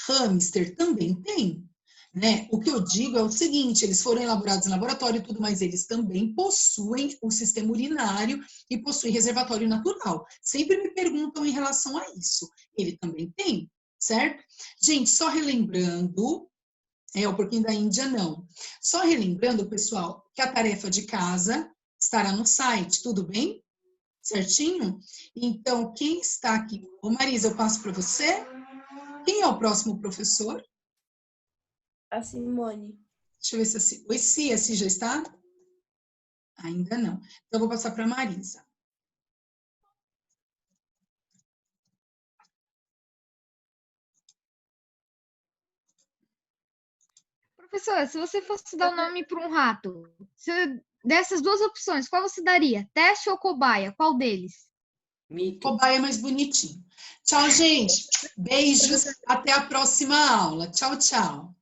hamster também tem, né? O que eu digo é o seguinte, eles foram elaborados em laboratório e tudo, mas eles também possuem o sistema urinário e possuem reservatório natural. Sempre me perguntam em relação a isso. Ele também tem, certo? Gente, só relembrando, o porquinho da Índia não. Só relembrando, pessoal, que a tarefa de casa estará no site, tudo bem? Certinho? Então, quem está aqui? Ô Marisa, eu passo para você. Quem é o próximo professor?
A Simone.
Deixa eu ver se a Cia, a Cia já está? Ainda não. Então, eu vou passar para a Marisa.
Professora, se você fosse dar o nome para um rato, dessas duas opções, qual você daria? Teste ou cobaia? Qual deles?
Cobaia é mais bonitinho. Tchau, gente. Beijos. Até a próxima aula. Tchau, tchau.